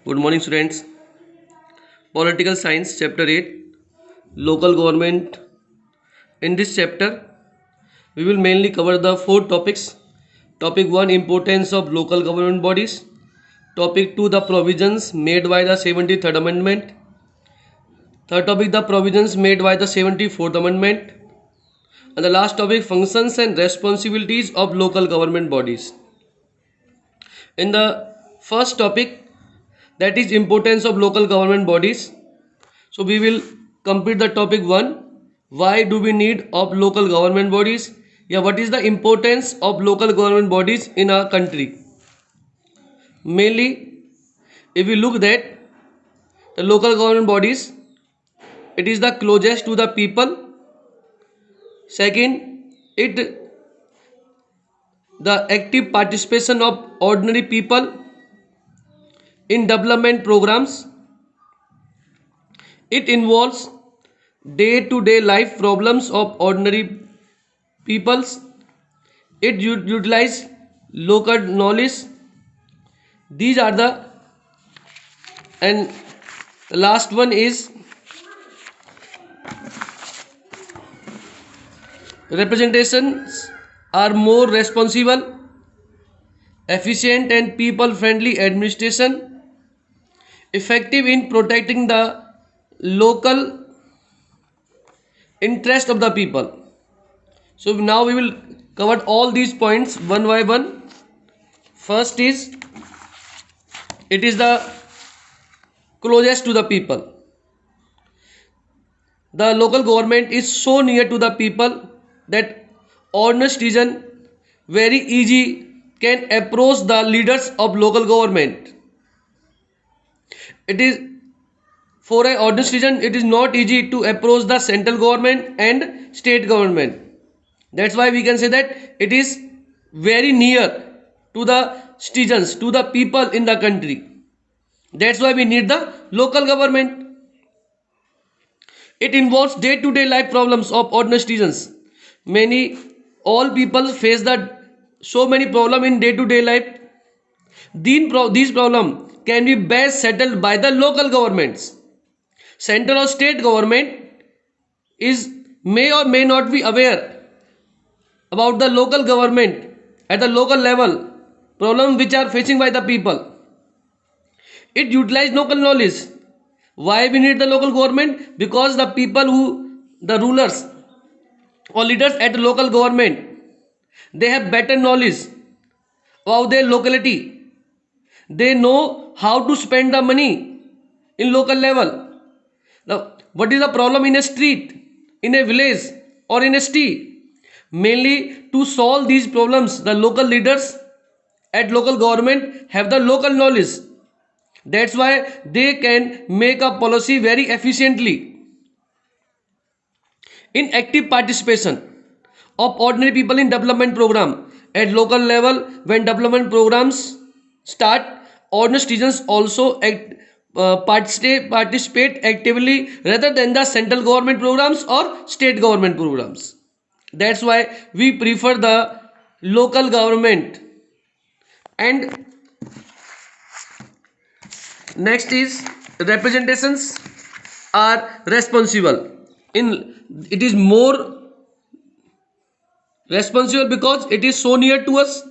Good morning, students. Political Science, Chapter 8, Local Government. In this chapter, we will mainly cover the four topics. Topic 1, Importance of Local Government Bodies. Topic 2, the provisions made by the 73rd Amendment. Third topic, the provisions made by the 74th Amendment. And the last topic, functions and responsibilities of local government bodies. In the first topic, that is importance of local government bodies. So we will complete the topic 1. Why do we need of local government bodies? Yeah, what is the importance of local government bodies in our country? Mainly, if we look that the local government bodies, it is the closest to the people. Second, it the active participation of ordinary people in development programs. It involves day-to-day life problems of ordinary peoples. It utilizes local knowledge. These are the, and the last one is representations are more responsible, efficient and people-friendly administration, effective in protecting the local interest of the people. So now we will cover all these points one by one. First is, it is the closest to the people. The local government is so near to the people that ordinary citizen very easy can approach the leaders of local government. It is for an ordinary citizen, it is not easy to approach the central government and state government. That's why we can say that it is very near to the citizens, to the people in the country. That's why we need the local government. It involves day-to-day life problems of ordinary citizens. All people face so many problems in day-to-day life. These problems can be best settled by the local governments. Central or state government may or may not be aware about the local government at the local level problems which are facing by the people. It utilizes local knowledge. Why we need the local government? Because the the rulers or leaders at the local government, they have better knowledge about their locality. They know how to spend the money in local level. Now, what is the problem in a street, in a village or in a city? Mainly to solve these problems, the local leaders at local government have the local knowledge. That's why they can make a policy very efficiently. In active participation of ordinary people in development program at local level, when development programs start, ordinary citizens also participate actively rather than the central government programs or state government programs. That's why we prefer the local government. And next is representations are responsible. It is more responsible because it is so near to us.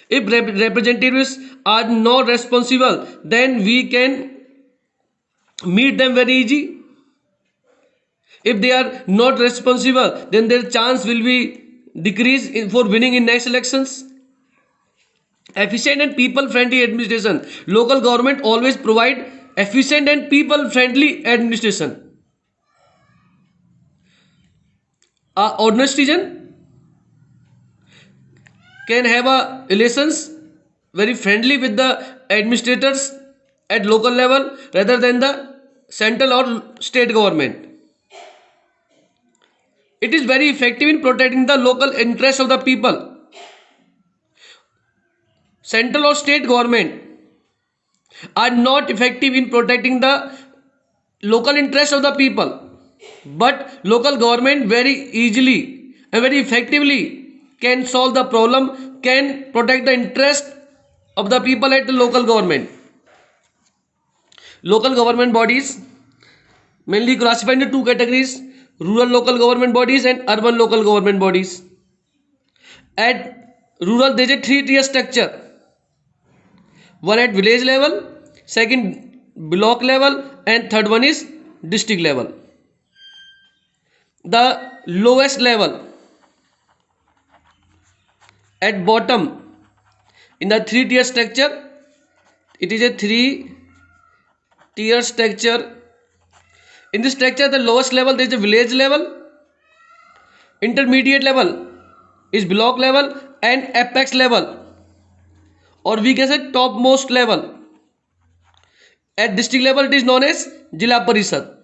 If representatives are not responsible, then we can meet them very easy. If they are not responsible, then their chance will be decreased for winning in next elections. Efficient and people-friendly administration. Local government always provide efficient and people-friendly administration. A ordinary citizen can have a relations very friendly with the administrators at local level rather than the central or state government. It is very effective in protecting the local interests of the people. Central or state government are not effective in protecting the local interests of the people, but local government very easily and very effectively can solve the problem, can protect the interest of the people at the local government. Local government bodies mainly classified into two categories: rural local government bodies and urban local government bodies. At rural, there is a three-tier structure. One at village level, second block level, and third one is district level. The lowest level at bottom in the three-tier structure, it is a three-tier structure. In this structure, the lowest level there is a village level, intermediate level is block level, and apex level, or we can say topmost level. At district level, it is known as Jila Parishad.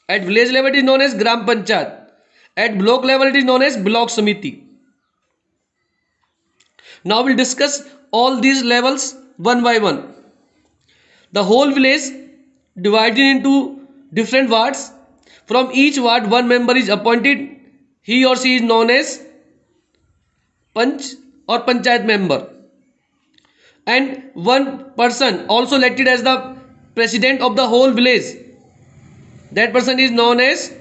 At village level, it is known as Gram Panchayat. At block level, it is known as Block Samiti. Now we'll discuss all these levels one by one. The whole village divided into different wards. From each ward, one member is appointed. He or she is known as Panch or Panchayat member. And one person also elected as the president of the whole village. That person is known as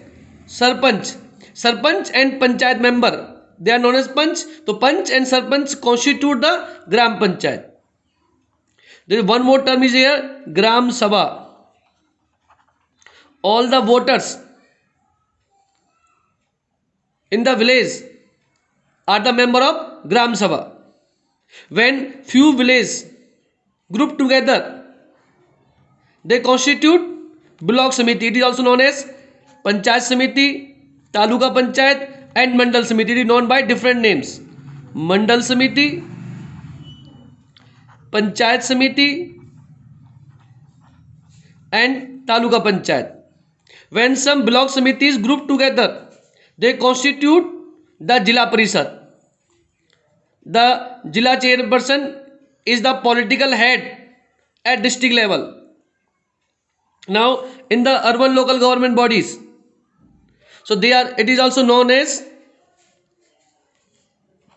Sarpanch. Sarpanch and Panchayat member, they are known as Panch. So Panch and Sarpanch constitute the Gram Panchayat. There is one more term is here, Gram Sabha. All the voters in the village are the member of Gram Sabha. When few villages group together, they constitute Block Samiti. It is also known as Panchayat Samiti, Taluka Panchayat, and Mandal Samiti. It is known by different names: Mandal Samiti, Panchayat Samiti, and Taluka Panchayat. When some block samitis group together, they constitute the Jila Parishad. The Jila chairperson is the political head at district level. Now, in the urban local government bodies, so it is also known as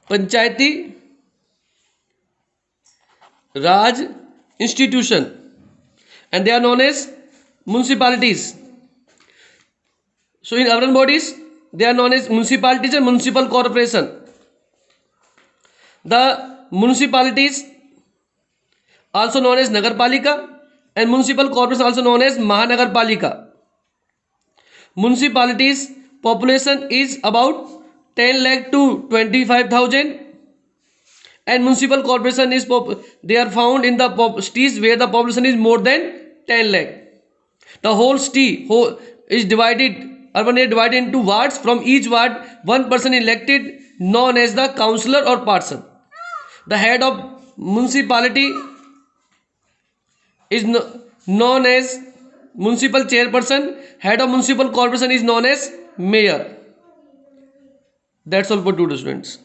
Panchayati Raj institution, and they are known as municipalities. So in urban bodies, they are known as municipalities and municipal corporation. The municipalities also known as Nagarpalika, and municipal corporation also known as Mahanagarpalika. Municipalities population is about 10 lakh to 25,000, and municipal corporation is they are found in the cities where the population is more than 10 lakh. The whole city is divided, urban area divided into wards. From each ward, one person elected, known as the councillor or parson. The head of municipality is known as municipal chairperson. Head of municipal corporation is known as mayor. That's all for today, students.